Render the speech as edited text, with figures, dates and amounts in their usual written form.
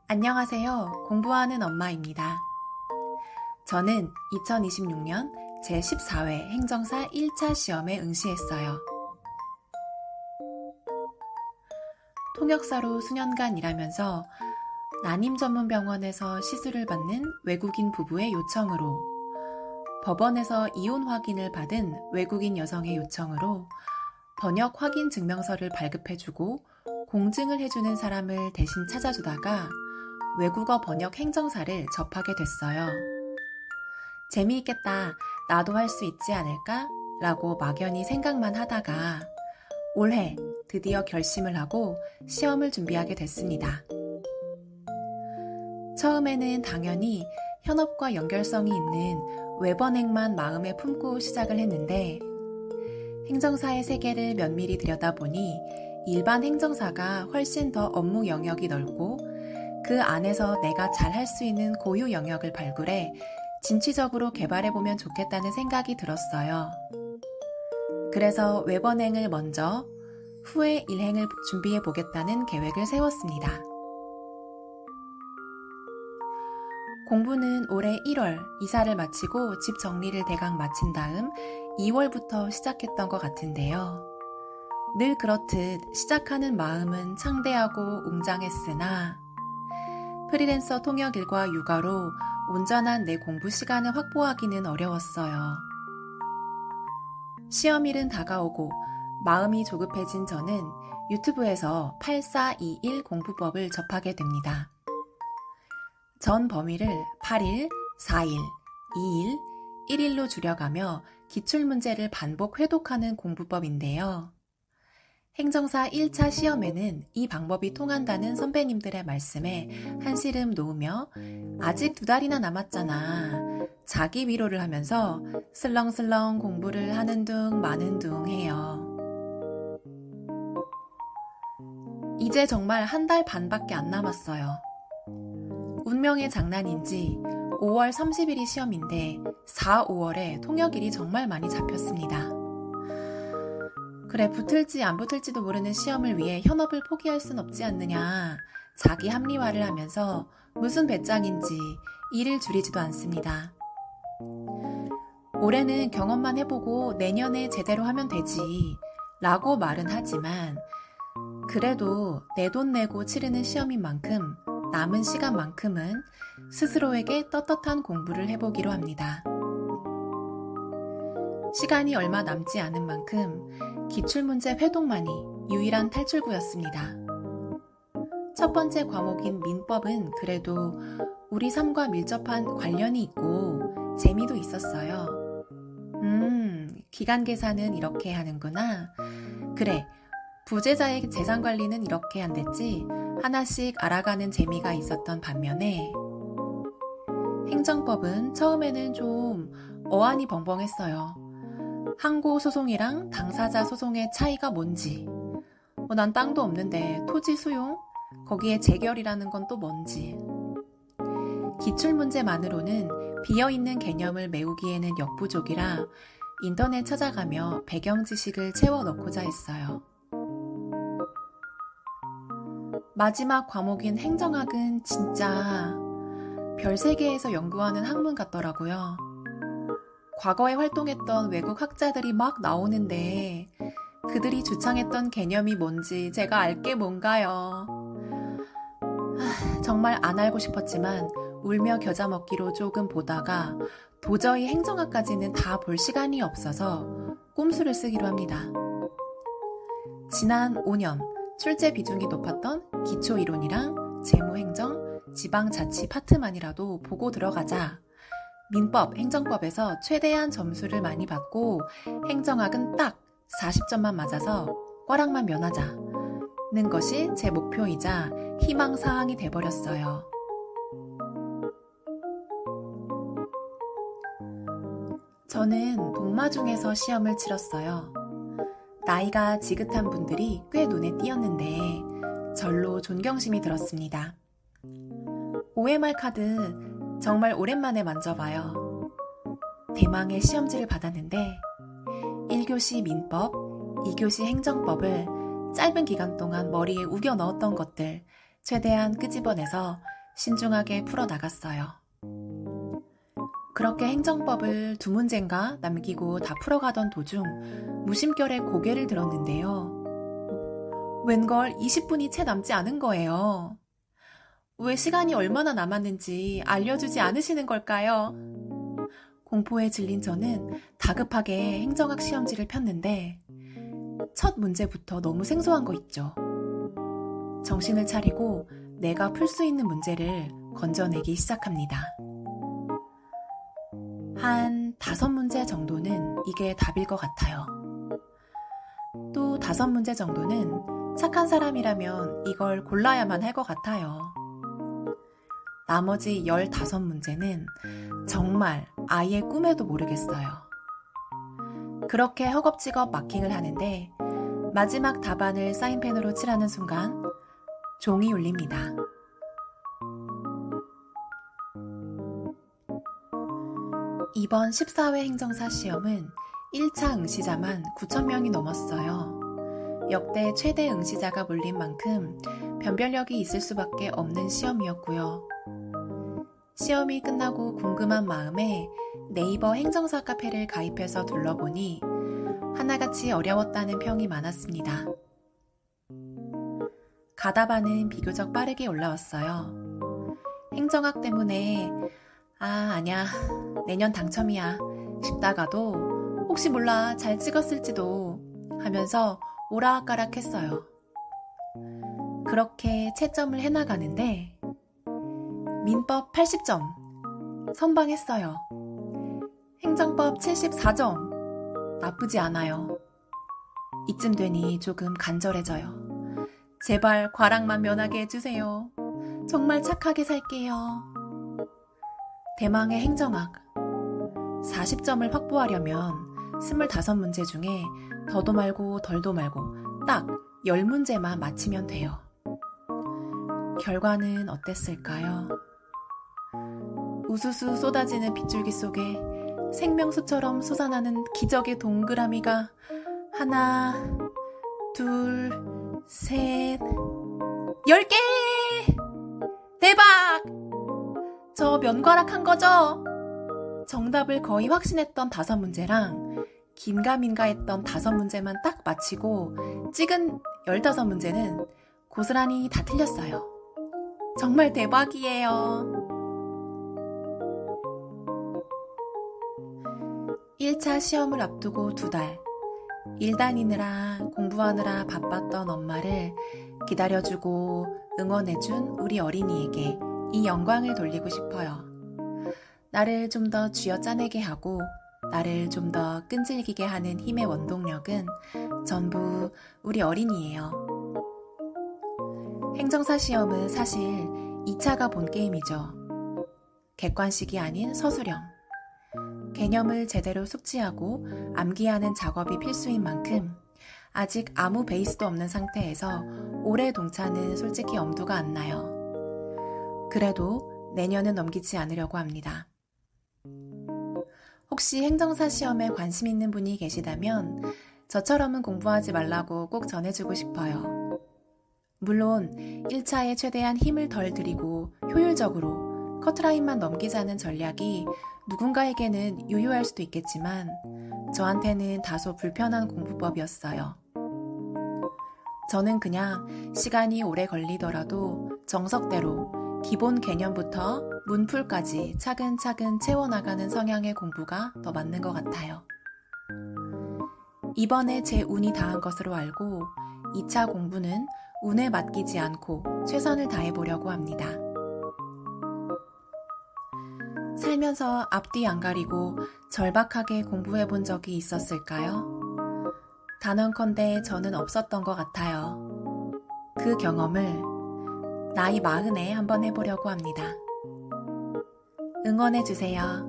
안녕하세요. 공부하는 엄마입니다. 저는 2026년 제14회 행정사 1차 시험에 응시했어요. 통역사로 수년간 일하면서 난임전문병원에서 시술을 받는 외국인 부부의 요청으로, 법원에서 이혼 확인을 받은 외국인 여성의 요청으로 번역 확인 증명서를 발급해주고 공증을 해주는 사람을 대신 찾아주다가 외국어 번역 행정사를 접하게 됐어요. 재미있겠다, 나도 할 수 있지 않을까? 라고 막연히 생각만 하다가 올해 드디어 결심을 하고 시험을 준비하게 됐습니다. 처음에는 당연히 현업과 연결성이 있는 외번행만 마음에 품고 시작을 했는데 행정사의 세계를 면밀히 들여다보니 일반 행정사가 훨씬 더 업무 영역이 넓고 그 안에서 내가 잘 할 수 있는 고유 영역을 발굴해 진취적으로 개발해보면 좋겠다는 생각이 들었어요. 그래서 외번행을 먼저, 후에 일행을 준비해보겠다는 계획을 세웠습니다. 공부는 올해 1월 이사를 마치고 집 정리를 대강 마친 다음 2월부터 시작했던 것 같은데요. 늘 그렇듯 시작하는 마음은 창대하고 웅장했으나 프리랜서 통역 일과 육아로 온전한 내 공부 시간을 확보하기는 어려웠어요. 시험일은 다가오고 마음이 조급해진 저는 유튜브에서 8421 공부법을 접하게 됩니다. 전 범위를 8일, 4일, 2일, 1일로 줄여가며 기출문제를 반복 회독하는 공부법인데요. 행정사 1차 시험에는 이 방법이 통한다는 선배님들의 말씀에 한시름 놓으며 아직 2달이나 남았잖아. 자기 위로를 하면서 슬렁슬렁 공부를 하는 둥 마는 둥 해요. 이제 정말 1달 반밖에 안 남았어요. 운명의 장난인지 5월 30일이 시험인데 4, 5월에 통역일이 정말 많이 잡혔습니다. 그래, 붙을지 안 붙을지도 모르는 시험을 위해 현업을 포기할 순 없지 않느냐. 자기 합리화를 하면서 무슨 배짱인지 일을 줄이지도 않습니다. 올해는 경험만 해보고 내년에 제대로 하면 되지 라고 말은 하지만 그래도 내 돈 내고 치르는 시험인 만큼 남은 시간만큼은 스스로에게 떳떳한 공부를 해보기로 합니다. 시간이 얼마 남지 않은 만큼 기출문제 회독만이 유일한 탈출구였습니다. 첫 번째 과목인 민법은 그래도 우리 삶과 밀접한 관련이 있고 재미도 있었어요. 기간 계산은 이렇게 하는구나. 그래, 부재자의 재산 관리는 이렇게 한댔지. 하나씩 알아가는 재미가 있었던 반면에 행정법은 처음에는 좀 어안이 벙벙했어요. 항고 소송이랑 당사자 소송의 차이가 뭔지, 난 땅도 없는데 토지 수용? 거기에 재결이라는 건 또 뭔지. 기출문제만으로는 비어있는 개념을 메우기에는 역부족이라 인터넷 찾아가며 배경 지식을 채워 넣고자 했어요. 마지막 과목인 행정학은 진짜 별세계에서 연구하는 학문 같더라고요. 과거에 활동했던 외국 학자들이 막 나오는데 그들이 주창했던 개념이 뭔지 제가 알 게 뭔가요? 정말 안 알고 싶었지만 울며 겨자 먹기로 조금 보다가 도저히 행정학까지는 다 볼 시간이 없어서 꼼수를 쓰기로 합니다. 지난 5년 출제 비중이 높았던 기초이론이랑 재무행정, 지방자치 파트만이라도 보고 들어가자. 민법, 행정법에서 최대한 점수를 많이 받고 행정학은 딱 40점만 맞아서 꽈락만 면하자는 것이 제 목표이자 희망사항이 돼버렸어요. 저는 복마중에서 시험을 치렀어요. 나이가 지긋한 분들이 꽤 눈에 띄었는데 절로 존경심이 들었습니다. OMR 카드 정말 오랜만에 만져봐요. 대망의 시험지를 받았는데 1교시 민법, 2교시 행정법을 짧은 기간 동안 머리에 우겨 넣었던 것들 최대한 끄집어내서 신중하게 풀어나갔어요. 그렇게 행정법을 2문제인가 남기고 다 풀어가던 도중 무심결에 고개를 들었는데요. 웬걸 20분이 채 남지 않은 거예요. 왜 시간이 얼마나 남았는지 알려주지 않으시는 걸까요? 공포에 질린 저는 다급하게 행정학 시험지를 폈는데 첫 문제부터 너무 생소한 거 있죠. 정신을 차리고 내가 풀 수 있는 문제를 건져내기 시작합니다. 한 5문제 정도는 이게 답일 것 같아요. 또 5문제 정도는 착한 사람이라면 이걸 골라야만 할 것 같아요. 나머지 15문제는 정말 아예 꿈에도 모르겠어요. 그렇게 허겁지겁 마킹을 하는데 마지막 답안을 사인펜으로 칠하는 순간 종이 울립니다. 이번 14회 행정사 시험은 1차 응시자만 9,000명이 넘었어요. 역대 최대 응시자가 몰린 만큼 변별력이 있을 수밖에 없는 시험이었고요. 시험이 끝나고 궁금한 마음에 네이버 행정사 카페를 가입해서 둘러보니 하나같이 어려웠다는 평이 많았습니다. 가다반은 비교적 빠르게 올라왔어요. 행정학 때문에 아니야, 내년 당첨이야 싶다가도 혹시 몰라 잘 찍었을지도 하면서 오락가락했어요. 그렇게 채점을 해나가는데 민법 80점 선방했어요. 행정법 74점 나쁘지 않아요. 이쯤 되니 조금 간절해져요. 제발 과락만 면하게 해주세요. 정말 착하게 살게요. 대망의 행정학 40점을 확보하려면 25문제 중에 더도 말고 덜도 말고 딱 10문제만 맞히면 돼요. 결과는 어땠을까요? 우수수 쏟아지는 빗줄기 속에 생명수처럼 솟아나는 기적의 동그라미가 하나, 둘, 셋, 10개! 대박! 저 면과락한 거죠? 정답을 거의 확신했던 5문제랑 긴가민가 했던 5문제만 딱 맞히고 찍은 15문제는 고스란히 다 틀렸어요. 정말 대박이에요. 1차 시험을 앞두고 2달, 일 다니느라 공부하느라 바빴던 엄마를 기다려주고 응원해준 우리 어린이에게 이 영광을 돌리고 싶어요. 나를 좀 더 쥐어짜내게 하고 나를 좀 더 끈질기게 하는 힘의 원동력은 전부 우리 어린이예요. 행정사 시험은 사실 2차가 본 게임이죠. 객관식이 아닌 서술형. 개념을 제대로 숙지하고 암기하는 작업이 필수인 만큼 아직 아무 베이스도 없는 상태에서 올해 동차는 솔직히 엄두가 안 나요. 그래도 내년은 넘기지 않으려고 합니다. 혹시 행정사 시험에 관심 있는 분이 계시다면 저처럼은 공부하지 말라고 꼭 전해주고 싶어요. 물론 1차에 최대한 힘을 덜 들이고 효율적으로 커트라인만 넘기자는 전략이 누군가에게는 유효할 수도 있겠지만 저한테는 다소 불편한 공부법이었어요. 저는 그냥 시간이 오래 걸리더라도 정석대로 기본 개념부터 문풀까지 차근차근 채워나가는 성향의 공부가 더 맞는 것 같아요. 이번에 제 운이 다한 것으로 알고 2차 공부는 운에 맡기지 않고 최선을 다해보려고 합니다. 살면서 앞뒤 안 가리고 절박하게 공부해본 적이 있었을까요? 단언컨대 저는 없었던 것 같아요. 그 경험을 나이 40에 한번 해보려고 합니다. 응원해주세요.